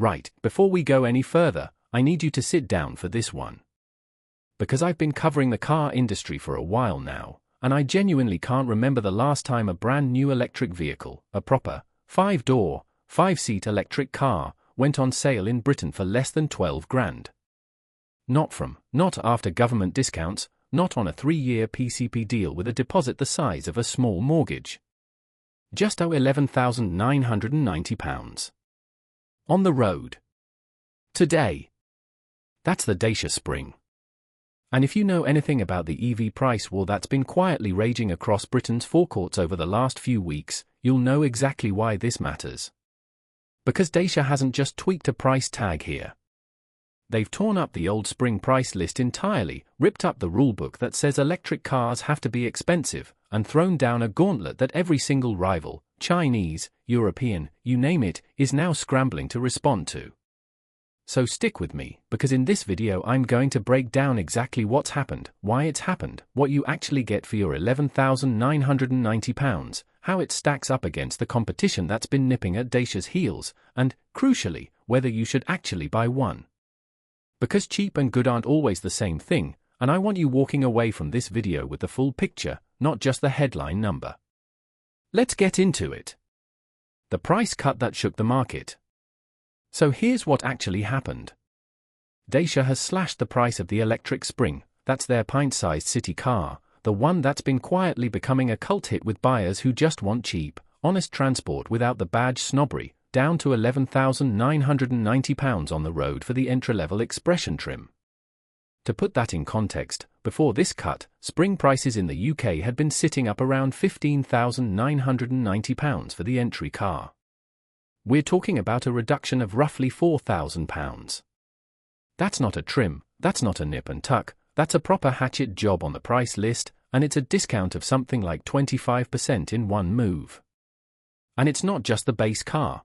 Right, before we go any further, I need you to sit down for this one. Because I've been covering the car industry for a while now, and I genuinely can't remember the last time a brand new electric vehicle, a proper, 5-door, 5-seat electric car, went on sale in Britain for less than 12 grand. Not after government discounts, not on a 3-year PCP deal with a deposit the size of a small mortgage. Just £11,990. On the road. Today. That's the Dacia Spring. And if you know anything about the EV price war that's been quietly raging across Britain's forecourts over the last few weeks, you'll know exactly why this matters. Because Dacia hasn't just tweaked a price tag here. They've torn up the old Spring price list entirely, ripped up the rulebook that says electric cars have to be expensive, and thrown down a gauntlet that every single rival, Chinese, European, you name it, is now scrambling to respond to. So stick with me, because in this video I'm going to break down exactly what's happened, why it's happened, what you actually get for your £11,990, how it stacks up against the competition that's been nipping at Dacia's heels, and, crucially, whether you should actually buy one. Because cheap and good aren't always the same thing, and I want you walking away from this video with the full picture, not just the headline number. Let's get into it. The price cut that shook the market. So here's what actually happened. Dacia has slashed the price of the electric Spring, that's their pint-sized city car, the one that's been quietly becoming a cult hit with buyers who just want cheap, honest transport without the badge snobbery, down to £11,990 on the road for the entry-level Expression trim. To put that in context, before this cut, Spring prices in the UK had been sitting up around £15,990 for the entry car. We're talking about a reduction of roughly £4,000. That's not a trim, that's not a nip and tuck, that's a proper hatchet job on the price list, and it's a discount of something like 25% in one move. And it's not just the base car.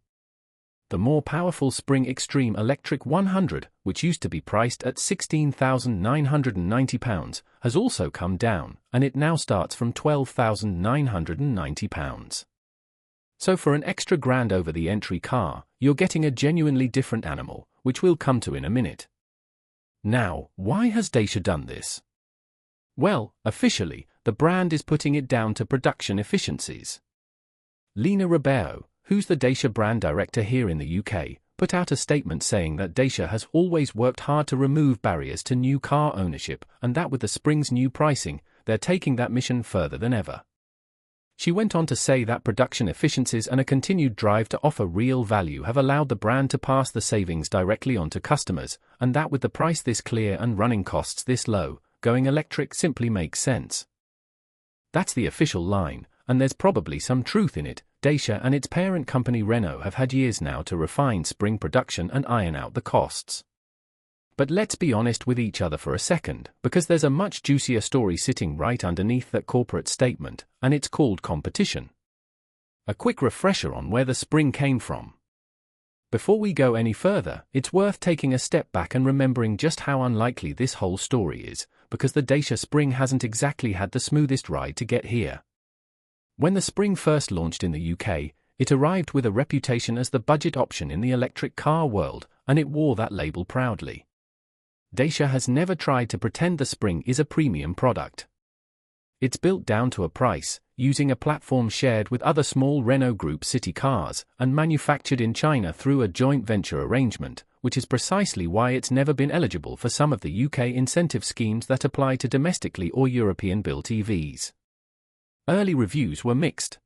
The more powerful Spring Extreme Electric 100, which used to be priced at £16,990, has also come down, and it now starts from £12,990. So for an extra grand over the entry car, you're getting a genuinely different animal, which we'll come to in a minute. Now, why has Dacia done this? Well, officially, the brand is putting it down to production efficiencies. Lina Ribeiro, who's the Dacia brand director here in the UK, put out a statement saying that Dacia has always worked hard to remove barriers to new car ownership, and that with the Spring's new pricing, they're taking that mission further than ever. She went on to say that production efficiencies and a continued drive to offer real value have allowed the brand to pass the savings directly on to customers, and that with the price this clear and running costs this low, going electric simply makes sense. That's the official line, and there's probably some truth in it. Dacia and its parent company Renault have had years now to refine Spring production and iron out the costs. But let's be honest with each other for a second, because there's a much juicier story sitting right underneath that corporate statement, and it's called competition. A quick refresher on where the Spring came from. Before we go any further, it's worth taking a step back and remembering just how unlikely this whole story is, because the Dacia Spring hasn't exactly had the smoothest ride to get here. When the Spring first launched in the UK, it arrived with a reputation as the budget option in the electric car world, and it wore that label proudly. Dacia has never tried to pretend the Spring is a premium product. It's built down to a price, using a platform shared with other small Renault Group city cars, and manufactured in China through a joint venture arrangement, which is precisely why it's never been eligible for some of the UK incentive schemes that apply to domestically or European-built EVs. Early reviews were mixed.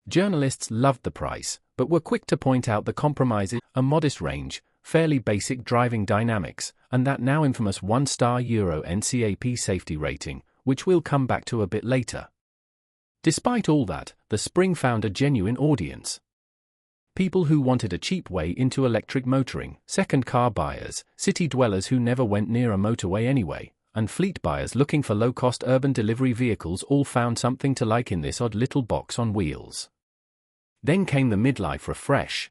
Journalists loved the price, but were quick to point out the compromises: a modest range, fairly basic driving dynamics, and that now infamous 1-star Euro NCAP safety rating, which we'll come back to a bit later. Despite all that, the Spring found a genuine audience. People who wanted a cheap way into electric motoring, second-car buyers, city dwellers who never went near a motorway anyway, and fleet buyers looking for low-cost urban delivery vehicles all found something to like in this odd little box on wheels. Then came the midlife refresh.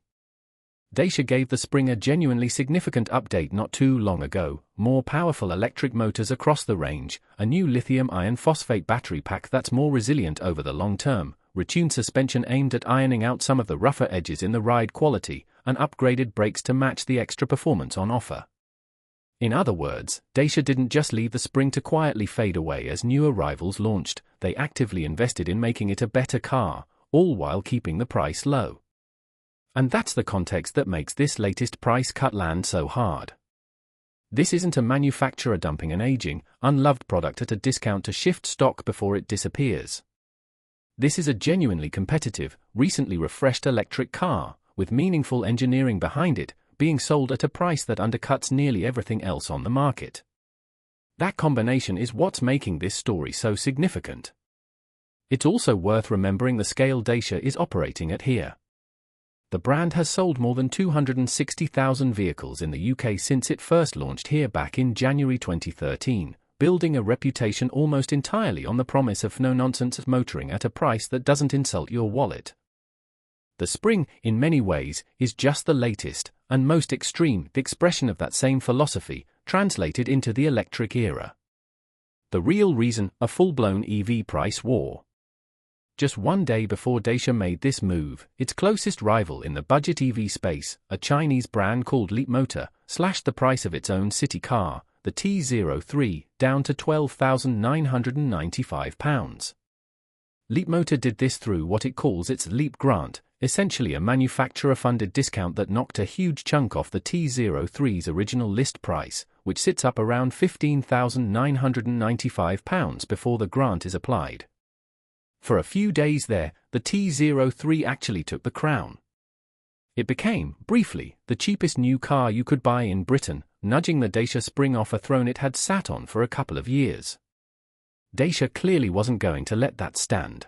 Dacia gave the Spring a genuinely significant update not too long ago: more powerful electric motors across the range, a new lithium iron phosphate battery pack that's more resilient over the long term, retuned suspension aimed at ironing out some of the rougher edges in the ride quality, and upgraded brakes to match the extra performance on offer. In other words, Dacia didn't just leave the Spring to quietly fade away as newer rivals launched, they actively invested in making it a better car, all while keeping the price low. And that's the context that makes this latest price cut land so hard. This isn't a manufacturer dumping an aging, unloved product at a discount to shift stock before it disappears. This is a genuinely competitive, recently refreshed electric car, with meaningful engineering behind it, being sold at a price that undercuts nearly everything else on the market. That combination is what's making this story so significant. It's also worth remembering the scale Dacia is operating at here. The brand has sold more than 260,000 vehicles in the UK since it first launched here back in January 2013, building a reputation almost entirely on the promise of no-nonsense motoring at a price that doesn't insult your wallet. The Spring, in many ways, is just the latest, and most extreme, expression of that same philosophy, translated into the electric era. The real reason, a full-blown EV price war. Just one day before Dacia made this move, its closest rival in the budget EV space, a Chinese brand called Leapmotor, slashed the price of its own city car, the T03, down to £12,995. Leapmotor did this through what it calls its Leap grant, essentially a manufacturer-funded discount that knocked a huge chunk off the T03's original list price, which sits up around £15,995 before the grant is applied. For a few days there, the T03 actually took the crown. It became, briefly, the cheapest new car you could buy in Britain, nudging the Dacia Spring off a throne it had sat on for a couple of years. Dacia clearly wasn't going to let that stand.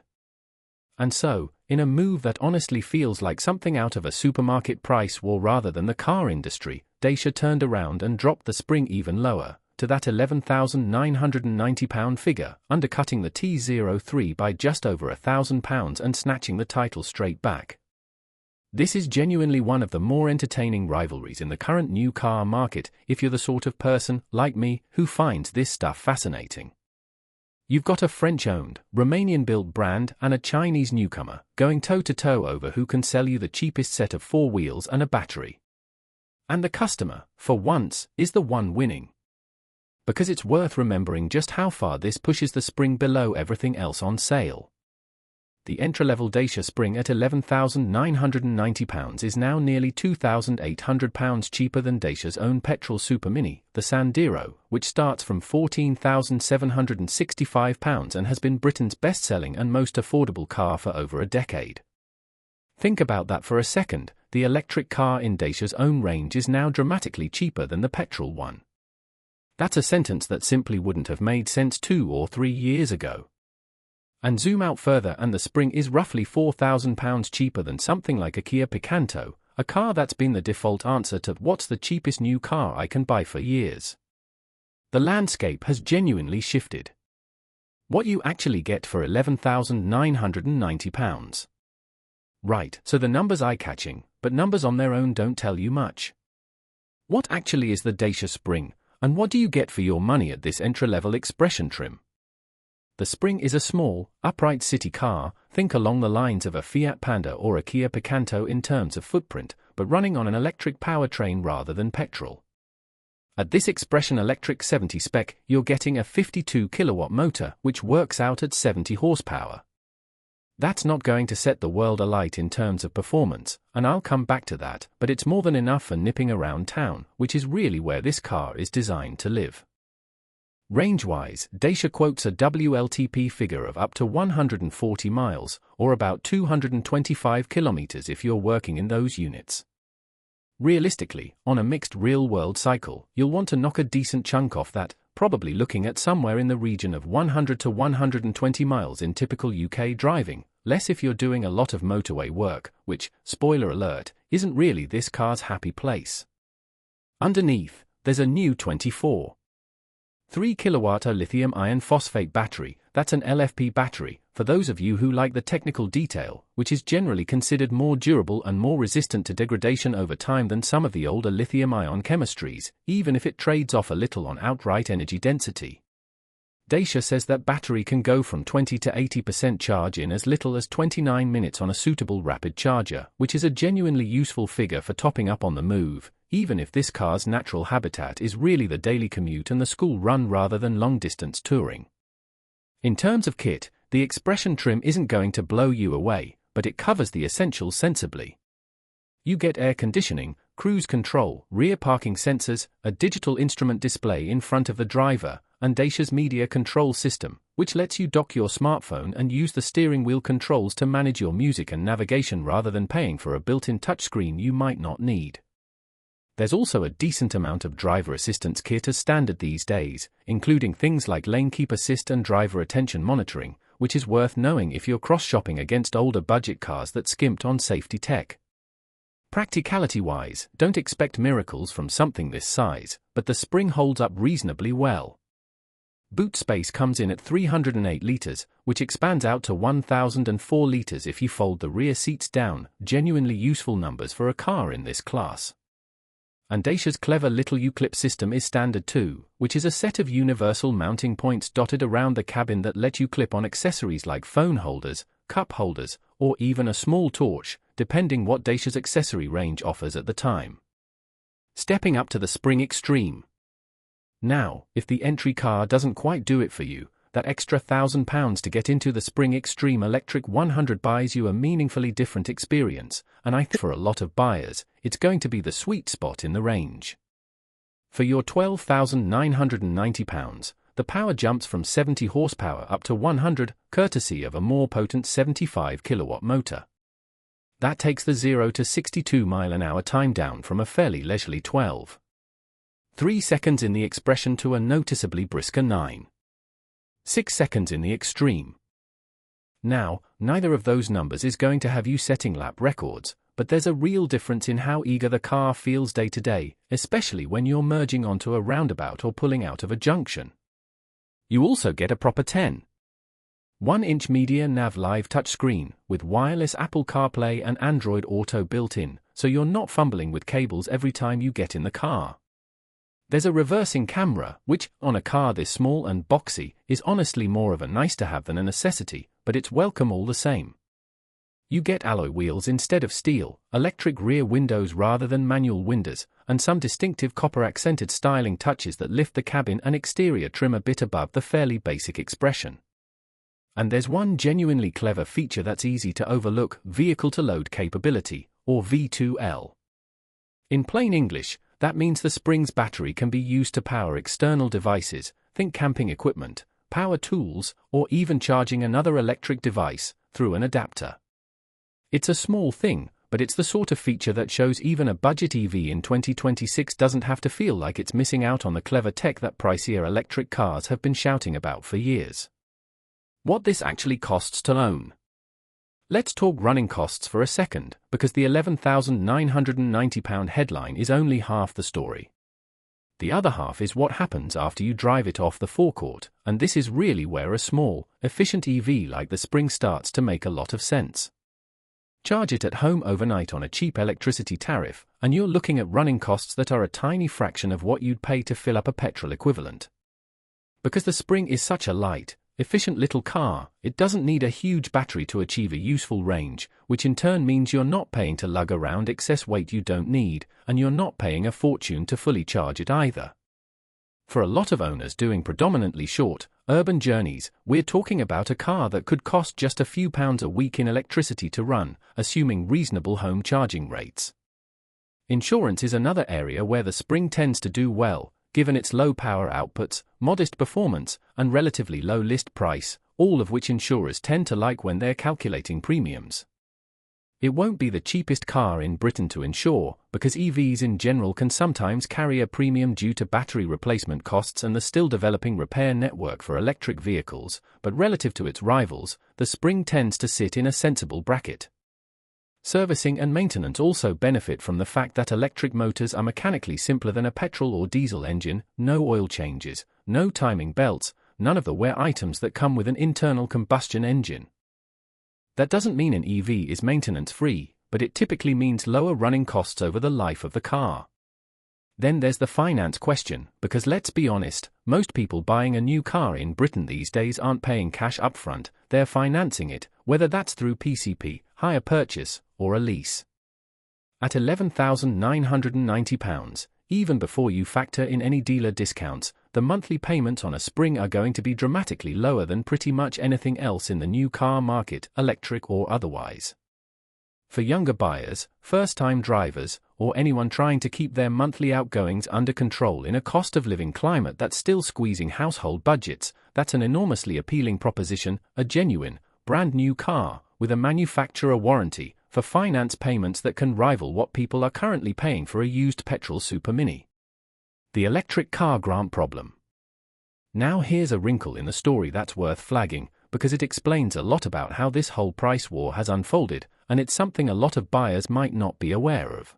And so, in a move that honestly feels like something out of a supermarket price war rather than the car industry, Dacia turned around and dropped the Spring even lower, to that £11,990 figure, undercutting the T03 by just over £1,000 and snatching the title straight back. This is genuinely one of the more entertaining rivalries in the current new car market if you're the sort of person, like me, who finds this stuff fascinating. You've got a French-owned, Romanian-built brand and a Chinese newcomer, going toe-to-toe over who can sell you the cheapest set of four wheels and a battery. And the customer, for once, is the one winning. Because it's worth remembering just how far this pushes the Spring below everything else on sale. The entry-level Dacia Spring at £11,990 is now nearly £2,800 cheaper than Dacia's own petrol super mini, the Sandero, which starts from £14,765 and has been Britain's best-selling and most affordable car for over a decade. Think about that for a second, the electric car in Dacia's own range is now dramatically cheaper than the petrol one. That's a sentence that simply wouldn't have made sense 2 or 3 years ago. And zoom out further and the Spring is roughly £4,000 cheaper than something like a Kia Picanto, a car that's been the default answer to what's the cheapest new car I can buy for years. The landscape has genuinely shifted. What you actually get for £11,990. Right, so the numbers eye-catching, but numbers on their own don't tell you much. What actually is the Dacia Spring? And what do you get for your money at this entry-level expression trim? The Spring is a small, upright city car, think along the lines of a Fiat Panda or a Kia Picanto in terms of footprint, but running on an electric powertrain rather than petrol. At this expression electric 70 spec, you're getting a 52 kilowatt motor, which works out at 70 horsepower. That's not going to set the world alight in terms of performance, and I'll come back to that, but it's more than enough for nipping around town, which is really where this car is designed to live. Range-wise, Dacia quotes a WLTP figure of up to 140 miles, or about 225 kilometers if you're working in those units. Realistically, on a mixed real-world cycle, you'll want to knock a decent chunk off that, probably looking at somewhere in the region of 100 to 120 miles in typical UK driving, less if you're doing a lot of motorway work, which, spoiler alert, isn't really this car's happy place. Underneath, there's a new 24. 3 kilowatt lithium iron phosphate battery, that's an LFP battery, for those of you who like the technical detail, which is generally considered more durable and more resistant to degradation over time than some of the older lithium-ion chemistries, even if it trades off a little on outright energy density. Dacia says that battery can go from 20 to 80% charge in as little as 29 minutes on a suitable rapid charger, which is a genuinely useful figure for topping up on the move, even if this car's natural habitat is really the daily commute and the school run rather than long-distance touring. In terms of kit, the Expression trim isn't going to blow you away, but it covers the essentials sensibly. You get air conditioning, cruise control, rear parking sensors, a digital instrument display in front of the driver, and Dacia's media control system, which lets you dock your smartphone and use the steering wheel controls to manage your music and navigation rather than paying for a built-in touchscreen you might not need. There's also a decent amount of driver assistance kit as standard these days, including things like lane keep assist and driver attention monitoring, which is worth knowing if you're cross-shopping against older budget cars that skimped on safety tech. Practicality-wise, don't expect miracles from something this size, but the Spring holds up reasonably well. Boot space comes in at 308 litres, which expands out to 1,004 litres if you fold the rear seats down, genuinely useful numbers for a car in this class. And Dacia's clever little U-clip system is standard too, which is a set of universal mounting points dotted around the cabin that let you clip on accessories like phone holders, cup holders, or even a small torch, depending what Dacia's accessory range offers at the time. Stepping up to the Spring Extreme. Now, if the entry car doesn't quite do it for you, that extra £1,000 to get into the Spring Extreme Electric 100 buys you a meaningfully different experience, and I think for a lot of buyers, it's going to be the sweet spot in the range. For your £12,990, the power jumps from 70 horsepower up to 100, courtesy of a more potent 75 kilowatt motor. That takes the 0 to 62 mile/hour time down from a fairly leisurely 12.3 seconds in the Expression to a noticeably brisker 9.6 seconds in the Extreme. Now, neither of those numbers is going to have you setting lap records, but there's a real difference in how eager the car feels day to day, especially when you're merging onto a roundabout or pulling out of a junction. You also get a proper 10.1-inch Media Nav Live touchscreen, with wireless Apple CarPlay and Android Auto built in, so you're not fumbling with cables every time you get in the car. There's a reversing camera, which, on a car this small and boxy, is honestly more of a nice-to-have than a necessity, but it's welcome all the same. You get alloy wheels instead of steel, electric rear windows rather than manual windows, and some distinctive copper-accented styling touches that lift the cabin and exterior trim a bit above the fairly basic Expression. And there's one genuinely clever feature that's easy to overlook: vehicle-to-load capability, or V2L. In plain English, that means the Spring's battery can be used to power external devices, think camping equipment, power tools, or even charging another electric device, through an adapter. It's a small thing, but it's the sort of feature that shows even a budget EV in 2026 doesn't have to feel like it's missing out on the clever tech that pricier electric cars have been shouting about for years. What this actually costs to own. Let's talk running costs for a second, because the £11,990 headline is only half the story. The other half is what happens after you drive it off the forecourt, and this is really where a small, efficient EV like the Spring starts to make a lot of sense. Charge it at home overnight on a cheap electricity tariff, and you're looking at running costs that are a tiny fraction of what you'd pay to fill up a petrol equivalent. Because the Spring is such a light, efficient little car, it doesn't need a huge battery to achieve a useful range, which in turn means you're not paying to lug around excess weight you don't need, and you're not paying a fortune to fully charge it either. For a lot of owners doing predominantly short, urban journeys, we're talking about a car that could cost just a few pounds a week in electricity to run, assuming reasonable home charging rates. Insurance is another area where the Spring tends to do well, given its low power outputs, modest performance, and relatively low list price, all of which insurers tend to like when they're calculating premiums. It won't be the cheapest car in Britain to insure, because EVs in general can sometimes carry a premium due to battery replacement costs and the still developing repair network for electric vehicles, but relative to its rivals, the Spring tends to sit in a sensible bracket. Servicing and maintenance also benefit from the fact that electric motors are mechanically simpler than a petrol or diesel engine, no oil changes, no timing belts, none of the wear items that come with an internal combustion engine. That doesn't mean an EV is maintenance-free, but it typically means lower running costs over the life of the car. Then there's the finance question, because let's be honest, most people buying a new car in Britain these days aren't paying cash upfront, they're financing it, whether that's through PCP, hire purchase, or a lease. At £11,990, even before you factor in any dealer discounts, the monthly payments on a Spring are going to be dramatically lower than pretty much anything else in the new car market, electric or otherwise. For younger buyers, first-time drivers, or anyone trying to keep their monthly outgoings under control in a cost-of-living climate that's still squeezing household budgets, that's an enormously appealing proposition, a genuine, brand-new car, with a manufacturer warranty, for finance payments that can rival what people are currently paying for a used petrol Super Mini. The electric car grant problem. Now here's a wrinkle in the story that's worth flagging, because it explains a lot about how this whole price war has unfolded, and it's something a lot of buyers might not be aware of.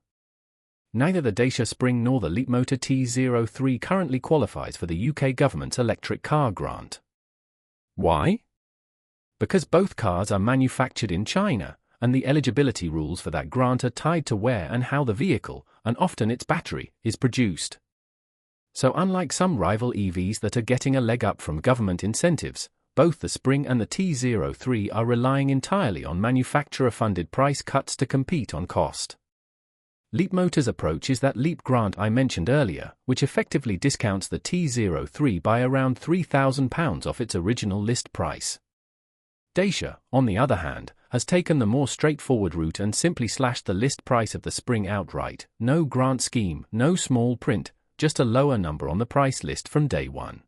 Neither the Dacia Spring nor the Leapmotor T03 currently qualifies for the UK government's electric car grant. Why? Because both cars are manufactured in China, and the eligibility rules for that grant are tied to where and how the vehicle, and often its battery, is produced. So unlike some rival EVs that are getting a leg up from government incentives, both the Spring and the T03 are relying entirely on manufacturer-funded price cuts to compete on cost. Leapmotor's approach is that Leap grant I mentioned earlier, which effectively discounts the T03 by around £3,000 off its original list price. Dacia, on the other hand, has taken the more straightforward route and simply slashed the list price of the Spring outright. No grant scheme, no small print, just a lower number on the price list from day one.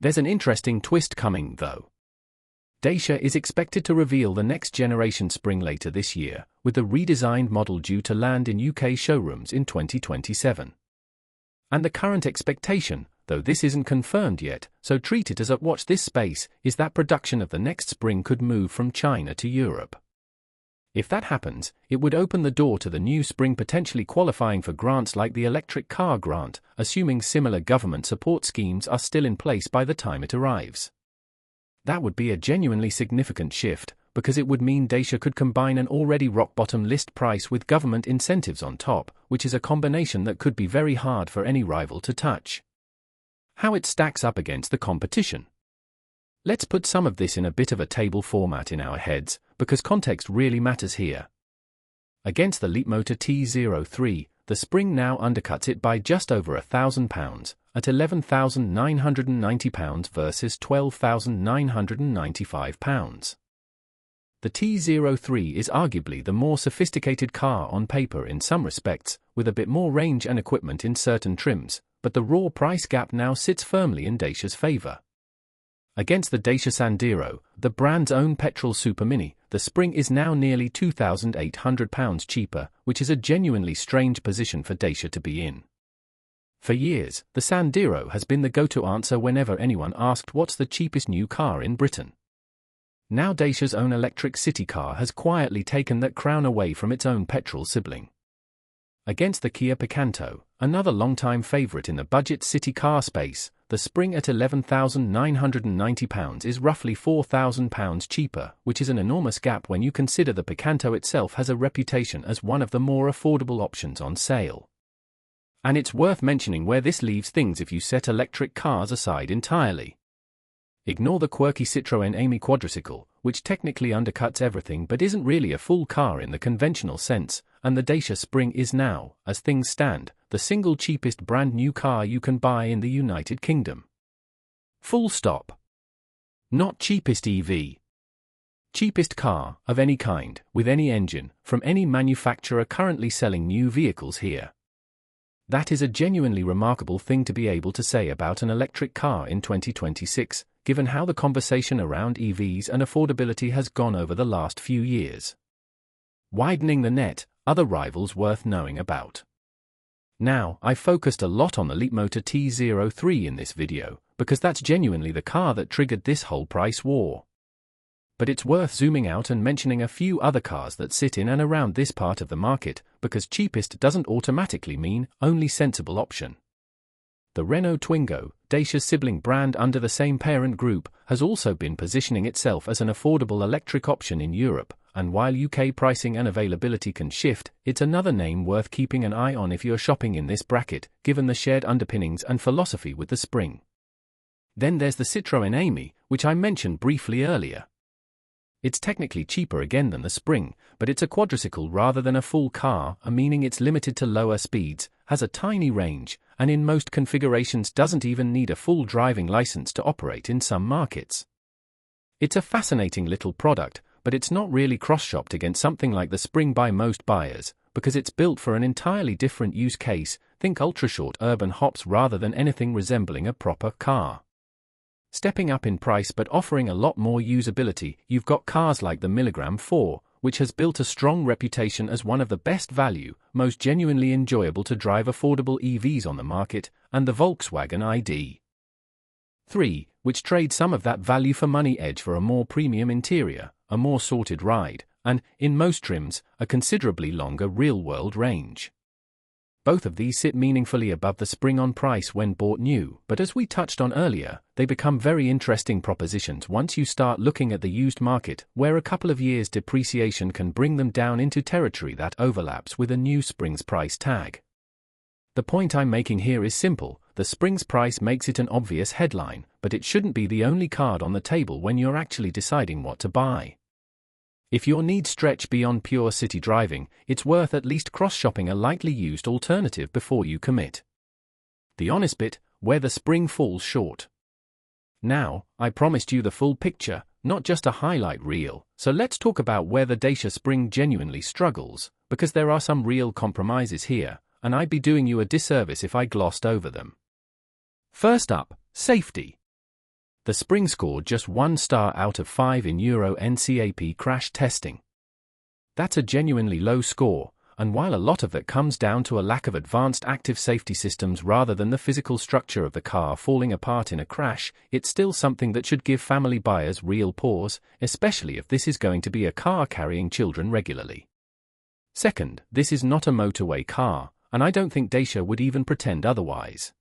There's an interesting twist coming, though. Dacia is expected to reveal the next generation Spring later this year, with the redesigned model due to land in UK showrooms in 2027. And the current expectation, though this isn't confirmed yet, so treat it as a watch this space, is that production of the next Spring could move from China to Europe. If that happens, it would open the door to the new Spring potentially qualifying for grants like the electric car grant, assuming similar government support schemes are still in place by the time it arrives. That would be a genuinely significant shift, because it would mean Dacia could combine an already rock-bottom list price with government incentives on top, which is a combination that could be very hard for any rival to touch. How it stacks up against the competition. Let's put some of this in a bit of a table format in our heads, because context really matters here. Against the Leapmotor T03, the Spring now undercuts it by just over £1,000, at £11,990 versus £12,995. The T03 is arguably the more sophisticated car on paper in some respects, with a bit more range and equipment in certain trims, but the raw price gap now sits firmly in Dacia's favour. Against the Dacia Sandero, the brand's own petrol Super Mini, the Spring is now nearly £2,800 cheaper, which is a genuinely strange position for Dacia to be in. For years, the Sandero has been the go-to answer whenever anyone asked what's the cheapest new car in Britain. Now Dacia's own electric city car has quietly taken that crown away from its own petrol sibling. Against the Kia Picanto, another long-time favourite in the budget city car space, the Spring at £11,990 is roughly £4,000 cheaper, which is an enormous gap when you consider the Picanto itself has a reputation as one of the more affordable options on sale. And it's worth mentioning where this leaves things if you set electric cars aside entirely. Ignore the quirky Citroën Ami quadricycle, which technically undercuts everything but isn't really a full car in the conventional sense, and the Dacia Spring is now, as things stand, the single cheapest brand new car you can buy in the United Kingdom. Full stop. Not cheapest EV. Cheapest car, of any kind, with any engine, from any manufacturer currently selling new vehicles here. That is a genuinely remarkable thing to be able to say about an electric car in 2026, given how the conversation around EVs and affordability has gone over the last few years. Widening the net, other rivals worth knowing about. Now, I focused a lot on the Leapmotor T03 in this video, because that's genuinely the car that triggered this whole price war. But it's worth zooming out and mentioning a few other cars that sit in and around this part of the market, because cheapest doesn't automatically mean only sensible option. The Renault Twingo, Dacia's sibling brand under the same parent group, has also been positioning itself as an affordable electric option in Europe, and while UK pricing and availability can shift, it's another name worth keeping an eye on if you're shopping in this bracket, given the shared underpinnings and philosophy with the Spring. Then there's the Citroën Ami, which I mentioned briefly earlier. It's technically cheaper again than the Spring, but it's a quadricycle rather than a full car, meaning it's limited to lower speeds, has a tiny range, and in most configurations doesn't even need a full driving license to operate in some markets. It's a fascinating little product, but it's not really cross-shopped against something like the Spring by most buyers, because it's built for an entirely different use case, think ultra-short urban hops rather than anything resembling a proper car. Stepping up in price but offering a lot more usability, you've got cars like the Milligram 4, which has built a strong reputation as one of the best value, most genuinely enjoyable to drive affordable EVs on the market, and the Volkswagen ID. 3, which trades some of that value for money edge for a more premium interior, a more sorted ride, and, in most trims, a considerably longer real-world range. Both of these sit meaningfully above the Spring on price when bought new, but as we touched on earlier, they become very interesting propositions once you start looking at the used market, where a couple of years' depreciation can bring them down into territory that overlaps with a new Spring's price tag. The point I'm making here is simple: the Spring's price makes it an obvious headline, but it shouldn't be the only card on the table when you're actually deciding what to buy. If your needs stretch beyond pure city driving, it's worth at least cross-shopping a lightly used alternative before you commit. The honest bit, where the Spring falls short. Now, I promised you the full picture, not just a highlight reel, so let's talk about where the Dacia Spring genuinely struggles, because there are some real compromises here, and I'd be doing you a disservice if I glossed over them. First up, safety. The Spring scored just 1 star out of 5 in Euro NCAP crash testing. That's a genuinely low score, and while a lot of that comes down to a lack of advanced active safety systems rather than the physical structure of the car falling apart in a crash, it's still something that should give family buyers real pause, especially if this is going to be a car carrying children regularly. Second, this is not a motorway car, and I don't think Dacia would even pretend otherwise.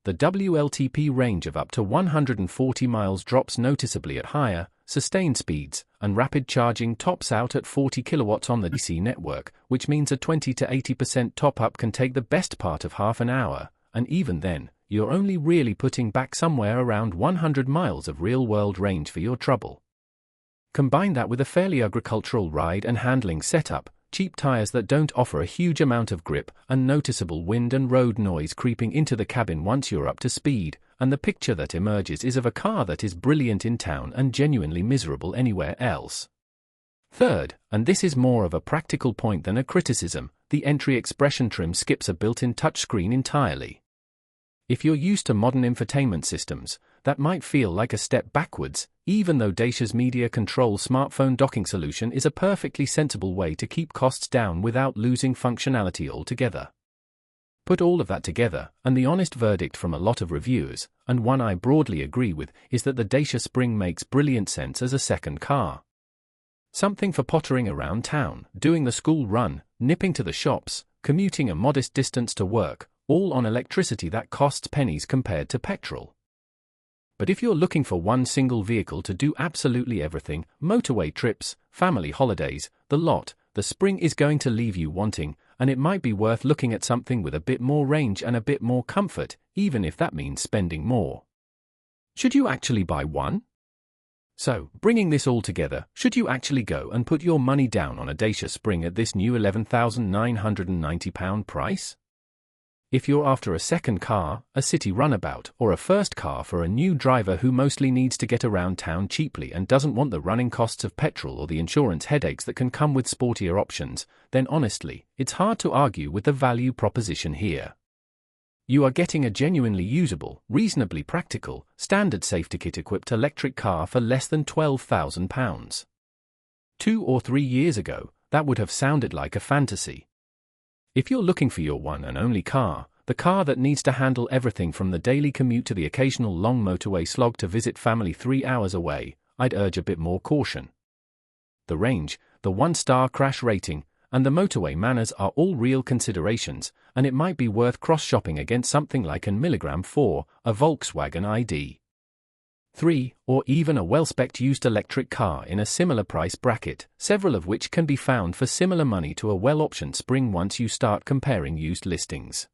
The WLTP range of up to 140 miles drops noticeably at higher, sustained speeds, and rapid charging tops out at 40 kilowatts on the DC network, which means a 20 to 80% top-up can take the best part of half an hour, and even then, you're only really putting back somewhere around 100 miles of real-world range for your trouble. Combine that with a fairly agricultural ride and handling setup, cheap tires that don't offer a huge amount of grip, and noticeable wind and road noise creeping into the cabin once you're up to speed, and the picture that emerges is of a car that is brilliant in town and genuinely miserable anywhere else. Third, and this is more of a practical point than a criticism, the entry expression trim skips a built-in touchscreen entirely. If you're used to modern infotainment systems, that might feel like a step backwards, even though Dacia's media control smartphone docking solution is a perfectly sensible way to keep costs down without losing functionality altogether. Put all of that together, and the honest verdict from a lot of reviewers, and one I broadly agree with, is that the Dacia Spring makes brilliant sense as a second car. Something for pottering around town, doing the school run, nipping to the shops, commuting a modest distance to work, all on electricity that costs pennies compared to petrol. But if you're looking for one single vehicle to do absolutely everything, motorway trips, family holidays, the lot, the Spring is going to leave you wanting, and it might be worth looking at something with a bit more range and a bit more comfort, even if that means spending more. Should you actually buy one? So, bringing this all together, should you actually go and put your money down on a Dacia Spring at this new £11,990 price? If you're after a second car, a city runabout, or a first car for a new driver who mostly needs to get around town cheaply and doesn't want the running costs of petrol or the insurance headaches that can come with sportier options, then honestly, it's hard to argue with the value proposition here. You are getting a genuinely usable, reasonably practical, standard safety kit-equipped electric car for less than £12,000. 2 or 3 years ago, that would have sounded like a fantasy. If you're looking for your one and only car, the car that needs to handle everything from the daily commute to the occasional long motorway slog to visit family 3 hours away, I'd urge a bit more caution. The range, the 1-star crash rating, and the motorway manners are all real considerations, and it might be worth cross-shopping against something like an Milligram 4, a Volkswagen ID. 3, or even a well-spec'd used electric car in a similar price bracket, several of which can be found for similar money to a well-optioned Spring once you start comparing used listings.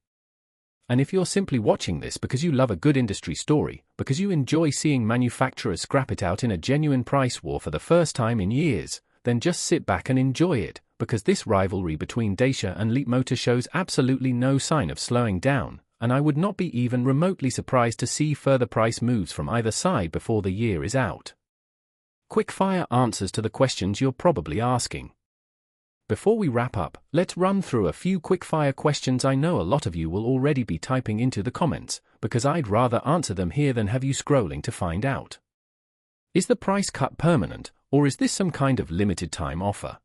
And if you're simply watching this because you love a good industry story, because you enjoy seeing manufacturers scrap it out in a genuine price war for the first time in years, then just sit back and enjoy it, because this rivalry between Dacia and Leapmotor shows absolutely no sign of slowing down, and I would not be even remotely surprised to see further price moves from either side before the year is out. Quick-fire answers to the questions you're probably asking. Before we wrap up, let's run through a few quick-fire questions I know a lot of you will already be typing into the comments, because I'd rather answer them here than have you scrolling to find out. Is the price cut permanent, or is this some kind of limited-time offer?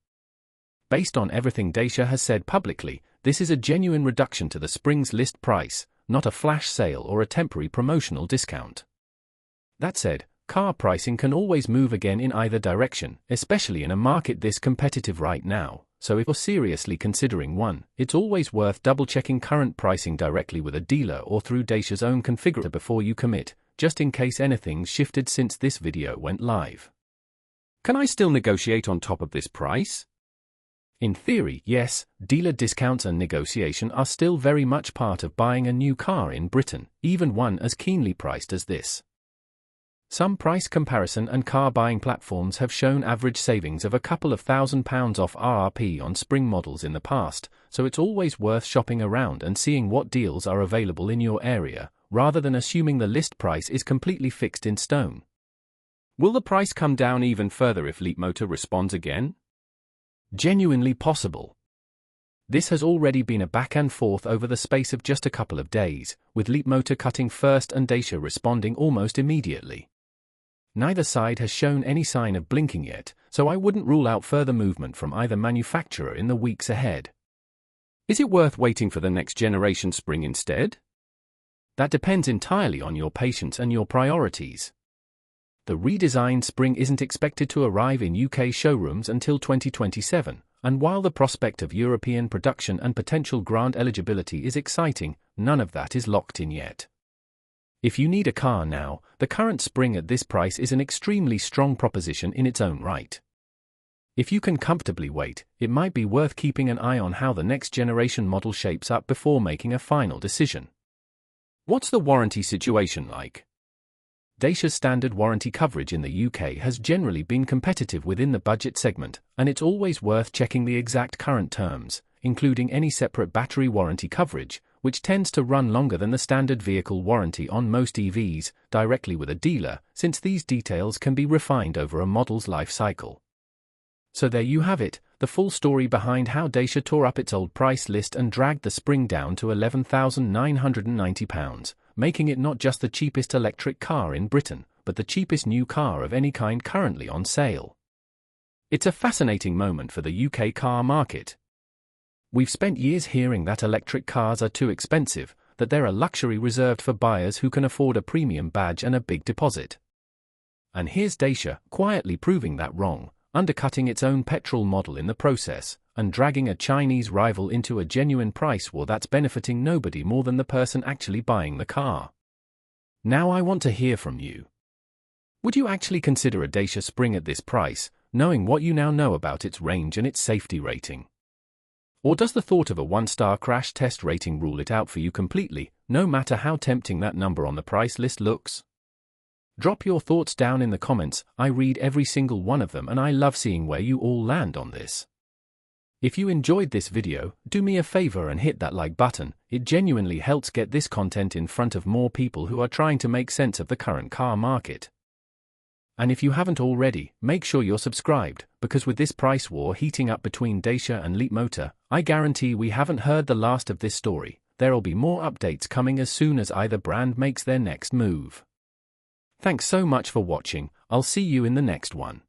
Based on everything Dacia has said publicly, this is a genuine reduction to the Spring's list price, not a flash sale or a temporary promotional discount. That said, car pricing can always move again in either direction, especially in a market this competitive right now, so if you're seriously considering one, it's always worth double-checking current pricing directly with a dealer or through Dacia's own configurator before you commit, just in case anything's shifted since this video went live. Can I still negotiate on top of this price? In theory, yes, dealer discounts and negotiation are still very much part of buying a new car in Britain, even one as keenly priced as this. Some price comparison and car buying platforms have shown average savings of a couple of £1,000s off RRP on Spring models in the past, so it's always worth shopping around and seeing what deals are available in your area, rather than assuming the list price is completely fixed in stone. Will the price come down even further if Leapmotor responds again? Genuinely possible. This has already been a back and forth over the space of just a couple of days, with Leapmotor cutting first and Dacia responding almost immediately. Neither side has shown any sign of blinking yet, so I wouldn't rule out further movement from either manufacturer in the weeks ahead. Is it worth waiting for the next generation Spring instead? That depends entirely on your patience and your priorities. The redesigned Spring isn't expected to arrive in UK showrooms until 2027, and while the prospect of European production and potential grant eligibility is exciting, none of that is locked in yet. If you need a car now, the current Spring at this price is an extremely strong proposition in its own right. If you can comfortably wait, it might be worth keeping an eye on how the next generation model shapes up before making a final decision. What's the warranty situation like? Dacia's standard warranty coverage in the UK has generally been competitive within the budget segment, and it's always worth checking the exact current terms, including any separate battery warranty coverage, which tends to run longer than the standard vehicle warranty on most EVs, directly with a dealer, since these details can be refined over a model's life cycle. So there you have it, the full story behind how Dacia tore up its old price list and dragged the Spring down to £11,990. Making it not just the cheapest electric car in Britain, but the cheapest new car of any kind currently on sale. It's a fascinating moment for the UK car market. We've spent years hearing that electric cars are too expensive, that they're a luxury reserved for buyers who can afford a premium badge and a big deposit. And here's Dacia quietly proving that wrong, undercutting its own petrol model in the process, and dragging a Chinese rival into a genuine price war that's benefiting nobody more than the person actually buying the car. Now I want to hear from you. Would you actually consider a Dacia Spring at this price, knowing what you now know about its range and its safety rating? Or does the thought of a 1-star crash test rating rule it out for you completely, no matter how tempting that number on the price list looks? Drop your thoughts down in the comments. I read every single one of them and I love seeing where you all land on this. If you enjoyed this video, do me a favor and hit that like button. It genuinely helps get this content in front of more people who are trying to make sense of the current car market. And if you haven't already, make sure you're subscribed, because with this price war heating up between Dacia and Leapmotor, I guarantee we haven't heard the last of this story. There'll be more updates coming as soon as either brand makes their next move. Thanks so much for watching. I'll see you in the next one.